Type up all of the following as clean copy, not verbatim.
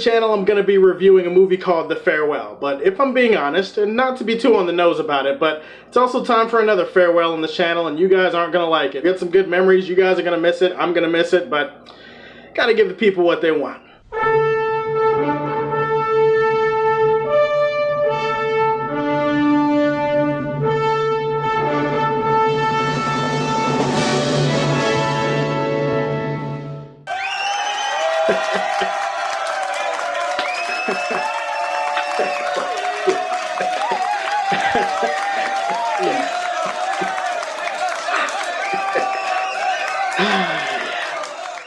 channel, I'm going to be reviewing a movie called The Farewell. But if I'm being honest, and not to be too on the nose about it, but it's also time for another farewell on the channel, and you guys aren't going to like it. Get some good memories, you guys are going to miss it, I'm going to miss it, but gotta give the people what they want.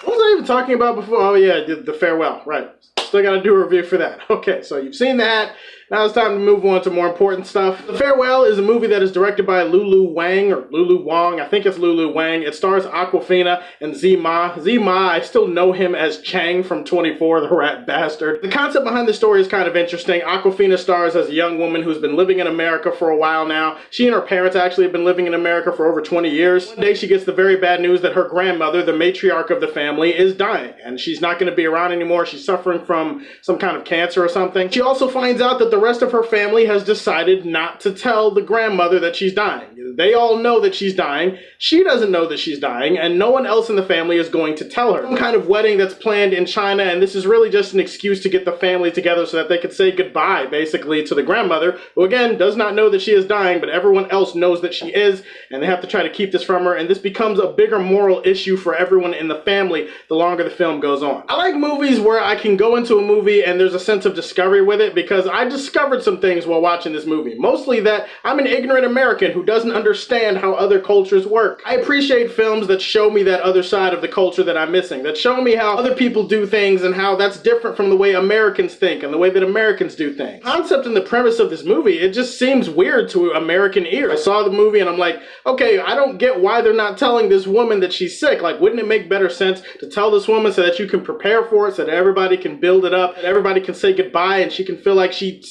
What was I even talking about before? Oh yeah, the Farewell, right. Still gotta do a review for that. Okay, so you've seen that. Now it's time to move on to more important stuff. The Farewell is a movie that is directed by Lulu Wang, or Lulu Wang. I think it's Lulu Wang. It stars Awkwafina and Zima. Zima, I still know him as Chang from 24, the rat bastard. The concept behind the story is kind of interesting. Awkwafina stars as a young woman who's been living in America for a while now. She and her parents actually have been living in America for over 20 years. One day she gets the very bad news that her grandmother, the matriarch of the family, is dying. And she's not going to be around anymore. She's suffering from some kind of cancer or something. She also finds out that the rest of her family has decided not to tell the grandmother that she's dying. They all know that she's dying. She doesn't know that she's dying, and no one else in the family is going to tell her. Some kind of wedding that's planned in China, and this is really just an excuse to get the family together so that they could say goodbye, basically, to the grandmother, who again does not know that she is dying, but everyone else knows that she is, and they have to try to keep this from her, and this becomes a bigger moral issue for everyone in the family the longer the film goes on. I like movies where I can go into a movie and there's a sense of discovery with it, because I discovered some things while watching this movie. Mostly that I'm an ignorant American who doesn't understand how other cultures work. I appreciate films that show me that other side of the culture that I'm missing, that show me how other people do things and how that's different from the way Americans think and the way that Americans do things. The concept and the premise of this movie, it just seems weird to American ears. I saw the movie and I'm like, okay, I don't get why they're not telling this woman that she's sick. Like, wouldn't it make better sense to tell this woman so that you can prepare for it, so that everybody can build it up, and everybody can say goodbye and she can feel like she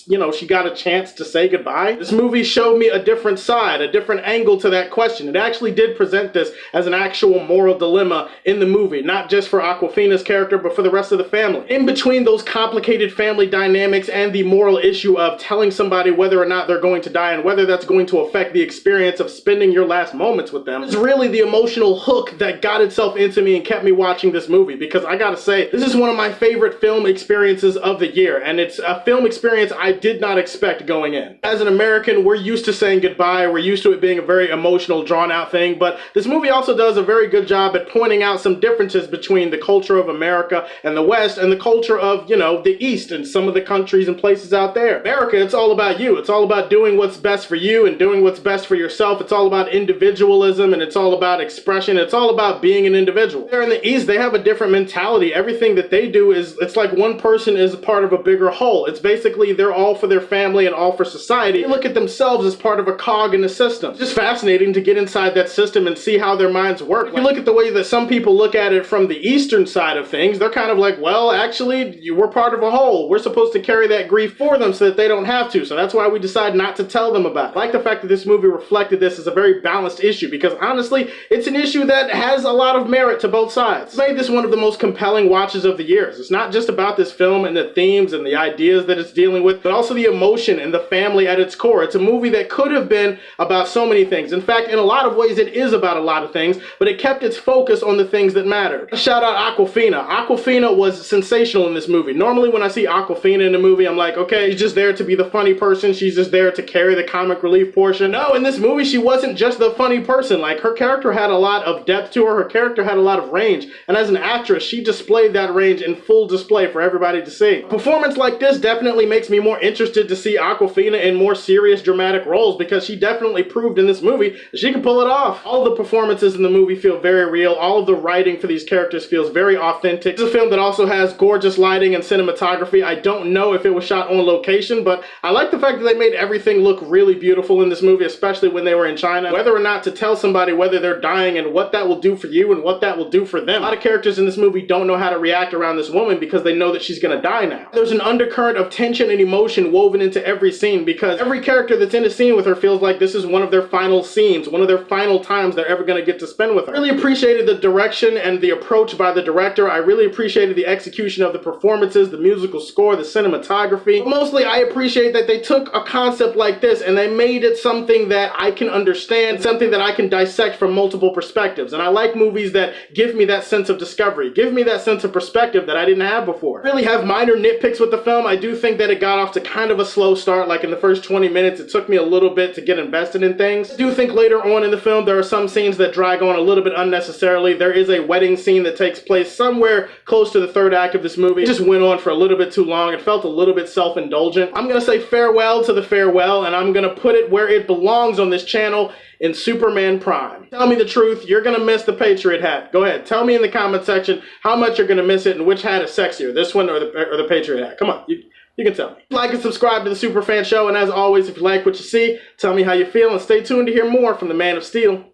got a chance to say goodbye? This movie showed me a different side, a different angle to that question. It actually did present this as an actual moral dilemma in the movie, not just for Awkwafina's character, but for the rest of the family. In between those complicated family dynamics and the moral issue of telling somebody whether or not they're going to die and whether that's going to affect the experience of spending your last moments with them, is really the emotional hook that got itself into me and kept me watching this movie, because I gotta say, this is one of my favorite film experiences of the year, and it's a film experience I did not expect going in. As an American, we're used to saying goodbye, we're used to it being a very emotional, drawn-out thing, but this movie also does a very good job at pointing out some differences between the culture of America and the West and the culture of, the East and some of the countries and places out there. America, it's all about you. It's all about doing what's best for you and doing what's best for yourself. It's all about individualism, and it's all about expression. It's all about being an individual. There in the East, they have a different mentality. Everything that they do is, it's like one person is part of a bigger whole. It's basically they're all for their family and all for society. They look at themselves as part of a cog in the system. It's just fascinating to get inside that system and see how their minds work. If you look at the way that some people look at it from the Eastern side of things, they're kind of like, well, actually, we're part of a whole. We're supposed to carry that grief for them so that they don't have to. So that's why we decide not to tell them about it. I like the fact that this movie reflected this as a very balanced issue, because honestly, it's an issue that has a lot of merit to both sides. It's made this one of the most compelling watches of the years. It's not just about this film and the themes and the ideas that it's dealing with, but also the emotion and the family at its core. It's a movie that could have been about so many things. In fact, in a lot of ways, it is about a lot of things, but it kept its focus on the things that mattered. Shout out Awkwafina. Awkwafina was sensational in this movie. Normally when I see Awkwafina in a movie, I'm like, okay, she's just there to be the funny person. She's just there to carry the comic relief portion. No, in this movie, she wasn't just the funny person. Like, her character had a lot of depth to her. Her character had a lot of range. And as an actress, she displayed that range in full display for everybody to see. A performance like this definitely makes me more interested to see Awkwafina in more serious, dramatic roles, because she definitely proved in this movie that she can pull it off. All of the performances in the movie feel very real. All of the writing for these characters feels very authentic. It's a film that also has gorgeous lighting and cinematography. I don't know if it was shot on location, but I like the fact that they made everything look really beautiful in this movie, especially when they were in China. Whether or not to tell somebody whether they're dying and what that will do for you and what that will do for them. A lot of characters in this movie don't know how to react around this woman because they know that she's gonna die now. There's an undercurrent of tension and emotion woven into every scene, because every character that's in a scene with her feels like this is one of their final scenes, one of their final times they're ever going to get to spend with her. I really appreciated the direction and the approach by the director. I really appreciated the execution of the performances, the musical score, the cinematography. But mostly, I appreciate that they took a concept like this and they made it something that I can understand, something that I can dissect from multiple perspectives. And I like movies that give me that sense of discovery, give me that sense of perspective that I didn't have before. I really have minor nitpicks with the film. I do think that it got off to kind of a slow start. Like in the first 20 minutes, it took me a little bit to get invested in things. I do think later on in the film, there are some scenes that drag on a little bit unnecessarily. There is a wedding scene that takes place somewhere close to the third act of this movie. It just went on for a little bit too long. It felt a little bit self-indulgent. I'm gonna say farewell to the farewell, and I'm gonna put it where it belongs on this channel, in Superman Prime. Tell me the truth, you're gonna miss the Patriot hat. Go ahead, tell me in the comment section how much you're gonna miss it and which hat is sexier, this one or the Patriot hat. Come on, you can tell me. Like and subscribe to the Superfan Show, and as always, if you like what you see, tell me how you feel, and stay tuned to hear more from the Man of Steel.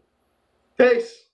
Peace.